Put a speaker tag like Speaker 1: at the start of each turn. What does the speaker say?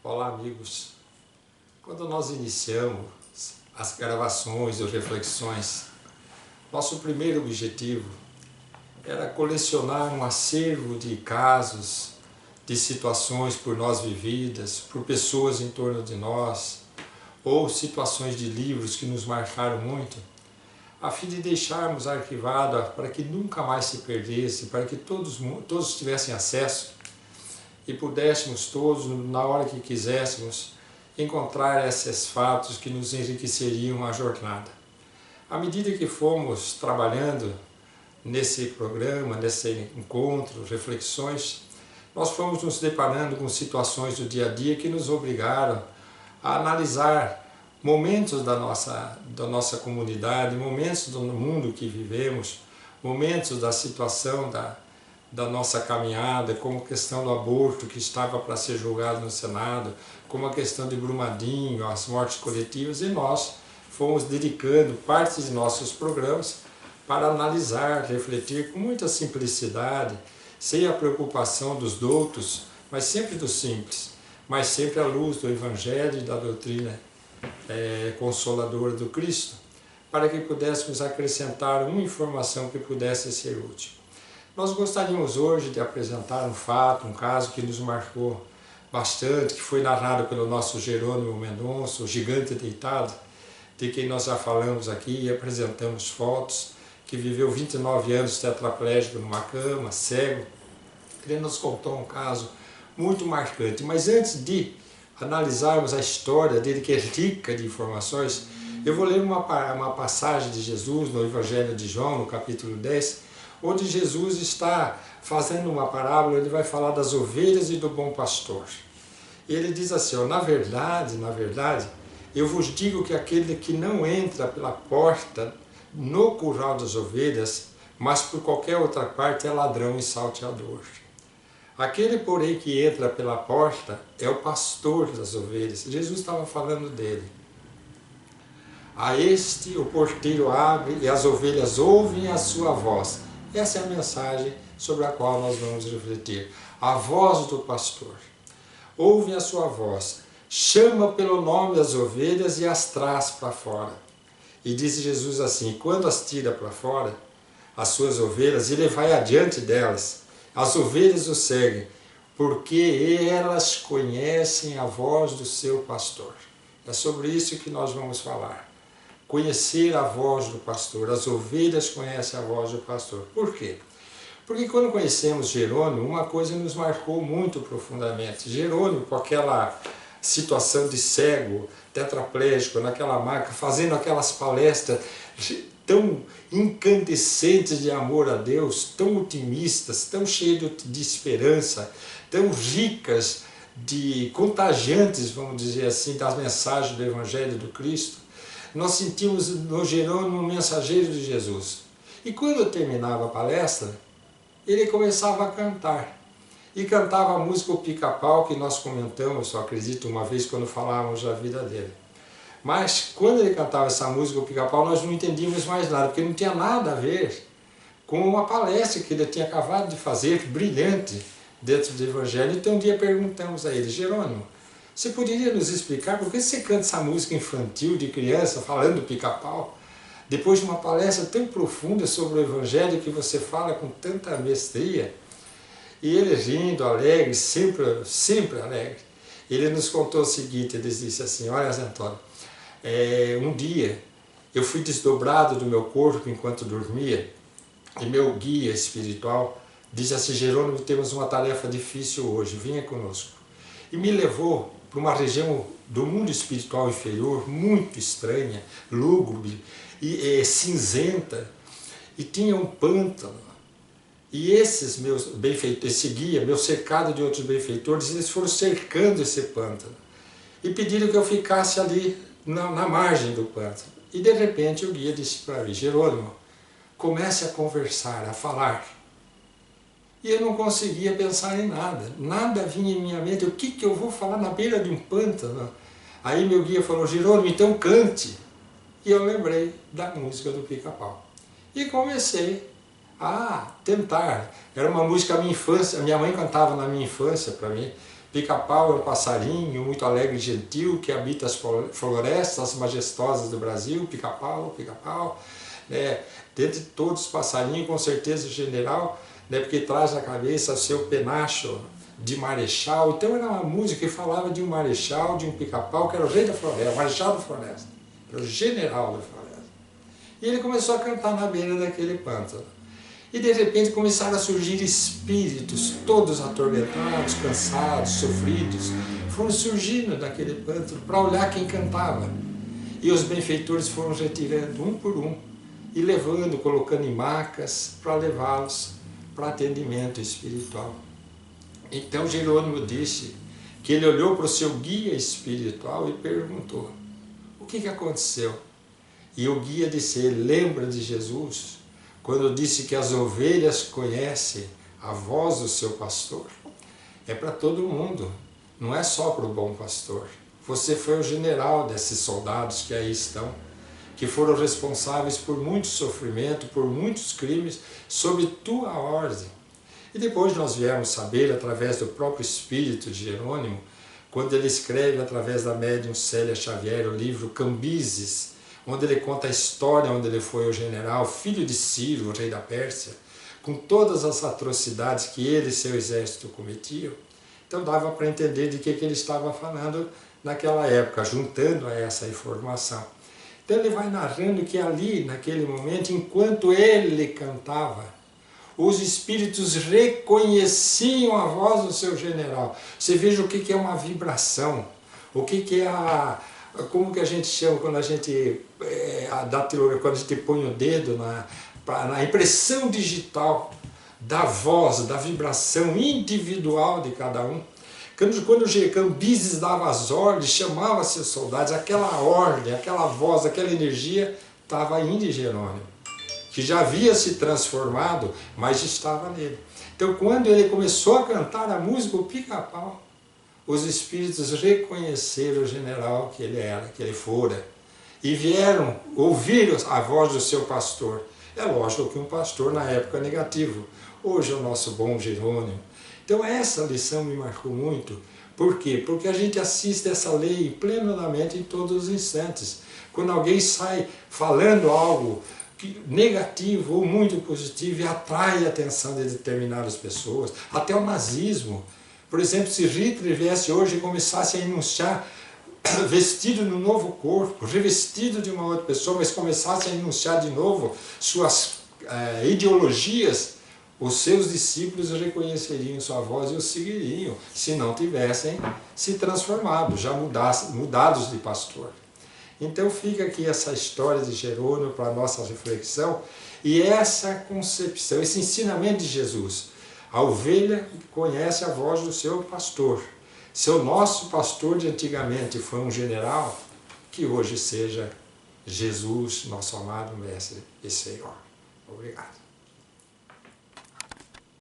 Speaker 1: Olá, amigos. Quando nós iniciamos as gravações ou reflexões, nosso primeiro objetivo era colecionar um acervo de casos, de situações por nós vividas, por pessoas em torno de nós, ou situações de livros que nos marcaram muito, a fim de deixarmos arquivado para que nunca mais se perdesse, para que todos tivessem acesso e pudéssemos todos, na hora que quiséssemos, encontrar esses fatos que nos enriqueceriam a jornada. À medida que fomos trabalhando nesse programa, nesse encontro, reflexões, nós fomos nos deparando com situações do dia a dia que nos obrigaram a analisar momentos da nossa comunidade, momentos do mundo que vivemos, momentos da situação da nossa caminhada, como a questão do aborto que estava para ser julgado no Senado, como a questão de Brumadinho, as mortes coletivas, e nós fomos dedicando parte de nossos programas para analisar, refletir com muita simplicidade, sem a preocupação dos doutos, mas sempre do simples, mas sempre à luz do Evangelho e da doutrina consoladora do Cristo, para que pudéssemos acrescentar uma informação que pudesse ser útil. Nós gostaríamos hoje de apresentar um fato, um caso que nos marcou bastante, que foi narrado pelo nosso Jerônimo Mendonça, o gigante deitado, de quem nós já falamos aqui e apresentamos fotos, que viveu 29 anos tetraplégico numa cama, cego. Ele nos contou um caso muito marcante, mas antes de analisarmos a história dele, que é rica de informações, eu vou ler uma passagem de Jesus no Evangelho de João, no capítulo 10, onde Jesus está fazendo uma parábola, ele vai falar das ovelhas e do bom pastor. E ele diz assim, ó, na verdade, eu vos digo que aquele que não entra pela porta no curral das ovelhas, mas por qualquer outra parte é ladrão e salteador. Aquele, porém, que entra pela porta é o pastor das ovelhas. Jesus estava falando dele. A este o porteiro abre e as ovelhas ouvem a sua voz. Essa é a mensagem sobre a qual nós vamos refletir. A voz do pastor. Ouvem a sua voz. Chama pelo nome as ovelhas e as traz para fora. E disse Jesus assim, quando as tira para fora, as suas ovelhas, ele vai adiante delas. As ovelhas o seguem, porque elas conhecem a voz do seu pastor. É sobre isso que nós vamos falar. Conhecer a voz do pastor. As ovelhas conhecem a voz do pastor. Por quê? Porque quando conhecemos Jerônimo, uma coisa nos marcou muito profundamente. Jerônimo, com aquela situação de cego, tetraplégico, naquela maca, fazendo aquelas palestras tão incandescentes de amor a Deus, tão otimistas, tão cheias de esperança, tão ricas, contagiantes, vamos dizer assim, das mensagens do Evangelho do Cristo, nós sentimos no Jerônimo um mensageiro de Jesus. E quando terminava a palestra, ele começava a cantar. E cantava a música O Pica-Pau, que nós comentamos, só acredito, uma vez quando falávamos da vida dele. Mas quando ele cantava essa música, O Pica-Pau, nós não entendíamos mais nada, porque não tinha nada a ver com uma palestra que ele tinha acabado de fazer, brilhante, dentro do Evangelho. Então um dia perguntamos a ele, Jerônimo, você poderia nos explicar por que você canta essa música infantil de criança, falando do Pica-Pau, depois de uma palestra tão profunda sobre o Evangelho que você fala com tanta mestria? E ele rindo, alegre, sempre alegre, ele nos contou o seguinte, ele disse assim, olha Zé Antônio, um dia eu fui desdobrado do meu corpo enquanto dormia e meu guia espiritual disse assim, Jerônimo, temos uma tarefa difícil hoje, venha conosco. E me levou para uma região do mundo espiritual inferior, muito estranha, lúgubre e cinzenta, e tinha um pântano. E esses meus benfeitores, esse guia, meu cercado de outros benfeitores, eles foram cercando esse pântano e pediram que eu ficasse ali na margem do pântano. E de repente o guia disse para mim, Jerônimo, comece a conversar, a falar. E eu não conseguia pensar em nada, nada vinha em minha mente, o que eu vou falar na beira de um pântano? Aí meu guia falou, Jerônimo, então cante. E eu lembrei da música do Pica-Pau. E comecei a tentar. Era uma música da minha infância, minha mãe cantava na minha infância para mim, Pica-pau é um passarinho muito alegre e gentil que habita as florestas majestosas do Brasil. Pica-pau, pica-pau. Dentre todos os passarinhos, com certeza o general, porque traz na cabeça o seu penacho de marechal. Então era uma música que falava de um marechal, de um pica-pau, que era o rei da floresta, o marechal da floresta, era o general da floresta. E ele começou a cantar na beira daquele pântano. E de repente começaram a surgir espíritos, todos atormentados, cansados, sofridos, foram surgindo daquele pântano para olhar quem cantava. E os benfeitores foram retirando um por um e levando, colocando em macas para levá-los para atendimento espiritual. Então Jerônimo disse que ele olhou para o seu guia espiritual e perguntou: o que aconteceu? E o guia disse: lembra de Jesus? Quando disse que as ovelhas conhecem a voz do seu pastor. É para todo mundo, não é só para o bom pastor. Você foi o general desses soldados que aí estão, que foram responsáveis por muito sofrimento, por muitos crimes, sob tua ordem. E depois nós viemos saber, através do próprio espírito de Jerônimo, quando ele escreve através da médium Célia Xavier o livro Cambises, onde ele conta a história onde ele foi o general, filho de Ciro, o rei da Pérsia, com todas as atrocidades que ele e seu exército cometiam. Então dava para entender de que ele estava falando naquela época, juntando a essa informação. Então ele vai narrando que ali, naquele momento, enquanto ele cantava, os espíritos reconheciam a voz do seu general. Você veja o que é uma vibração, o que é como que a gente chama quando a gente quando a gente põe o dedo na impressão digital da voz, da vibração individual de cada um. Quando Cambises dava as ordens, chamava seus soldados, aquela ordem, aquela voz, aquela energia estava indo em Jerônimo, que já havia se transformado, mas estava nele. Então quando ele começou a cantar a música, o pica-pau, os espíritos reconheceram o general que ele era, que ele fora, e vieram ouvir a voz do seu pastor. É lógico que um pastor na época é negativo, hoje é o nosso bom Jerônimo. Então essa lição me marcou muito. Por quê? Porque a gente assiste essa lei plenamente em todos os instantes. Quando alguém sai falando algo negativo ou muito positivo e atrai a atenção de determinadas pessoas, até o nazismo. Por exemplo, se Hitler viesse hoje e começasse a enunciar vestido no novo corpo, revestido de uma outra pessoa, mas começasse a enunciar de novo suas ideologias, os seus discípulos reconheceriam sua voz e o seguiriam, se não tivessem se transformado, já mudados de pastor. Então fica aqui essa história de Jerônimo para a nossa reflexão e essa concepção, esse ensinamento de Jesus. A ovelha conhece a voz do seu pastor. Se o nosso pastor de antigamente foi um general, que hoje seja Jesus, nosso amado Mestre e Senhor. Obrigado.